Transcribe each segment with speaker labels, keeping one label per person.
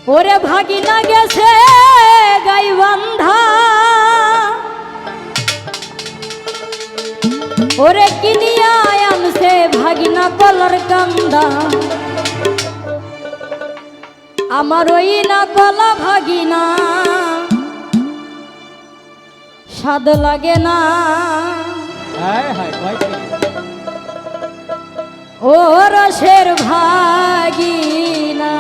Speaker 1: ওরে ভাগিনা গেছে গাইবান্ধা, ওরে কিনিয়া আনছে ভাগিনা কলার কান্দা। আমার ওই না কলা ভাগিনা স্বাদ লাগে না, ও রসের ভাগিনা।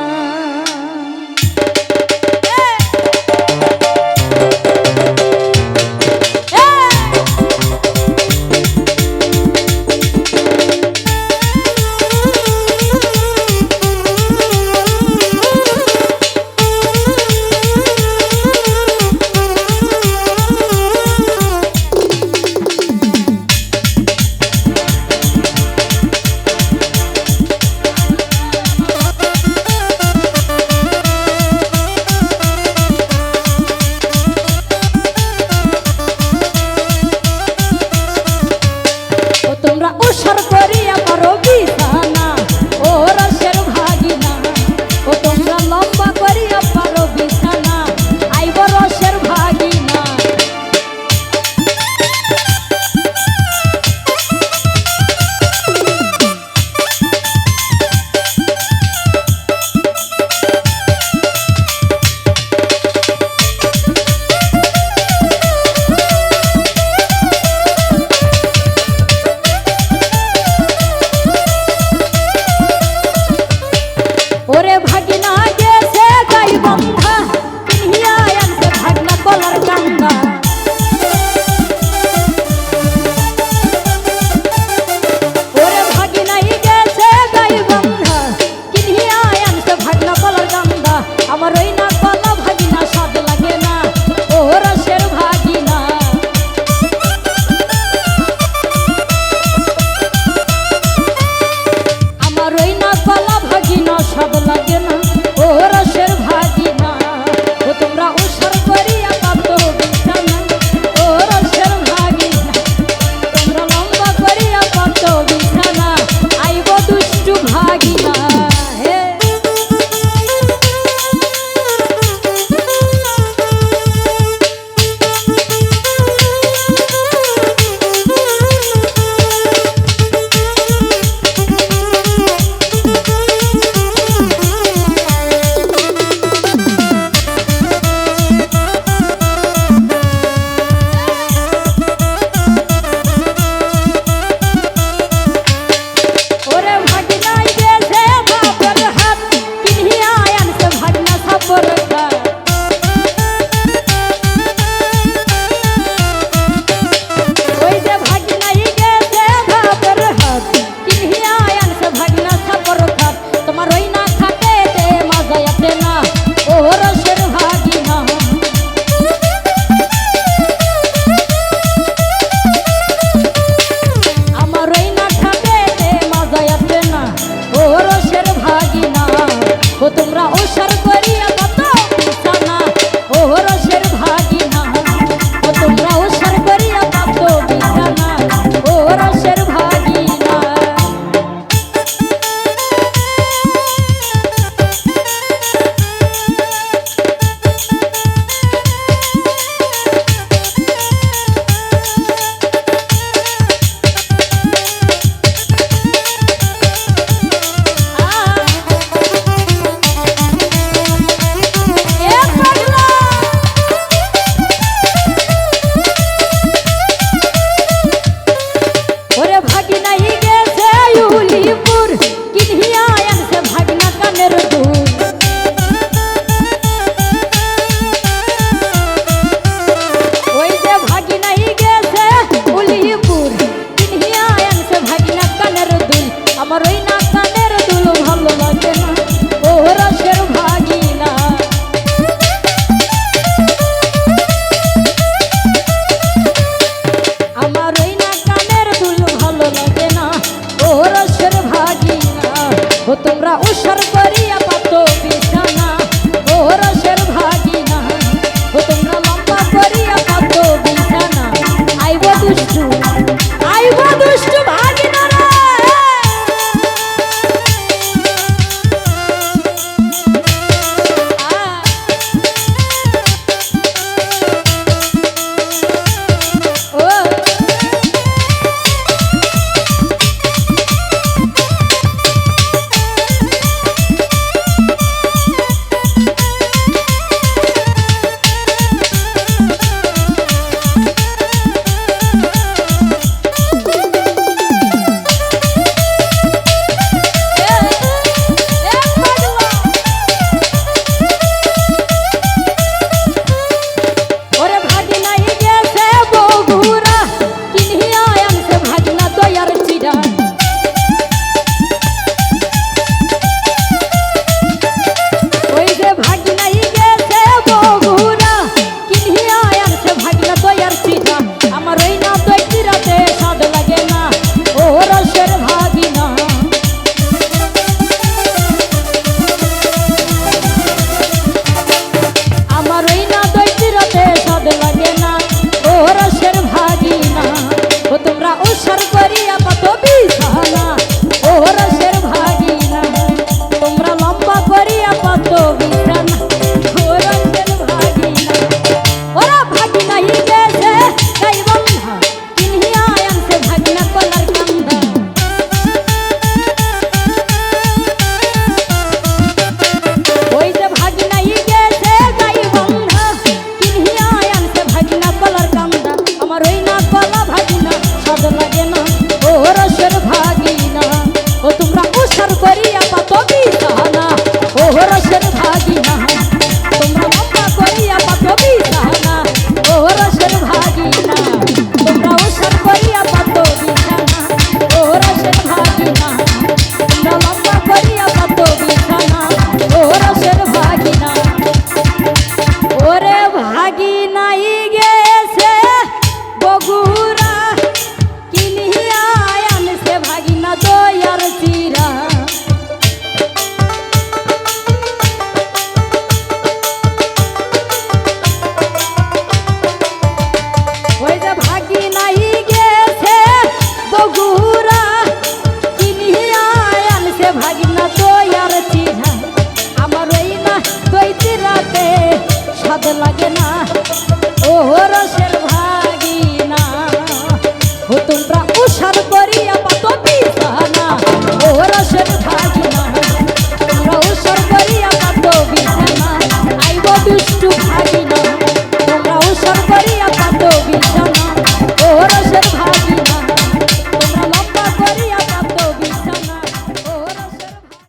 Speaker 1: ওরে ভাগিনা গেছে গাইবান্ধা, কিনিয়া আনছে ভাগনা কলার কান্দা। ওরে ভাগিনাই গেছে গাইবান্ধা, কিনিয়া আনছে ভাগনা কলার কান্দা। আমার ওই না কলা ভাগিনা স্বাদ লাগে না, ও রসের ভাগিনা। আমার ওই না কলা ভাগিনা স্বাদ লাগে না, ও রসের ভাগিনা। ও তোমরা উসার করিয়া পাতো বিছানা, ও রসের ভাগিনা। তোমরা লম্বা করিয়া পাতো বিছানা, আইব দুষ্টু ভাগিনা। ও তোমরা ওসার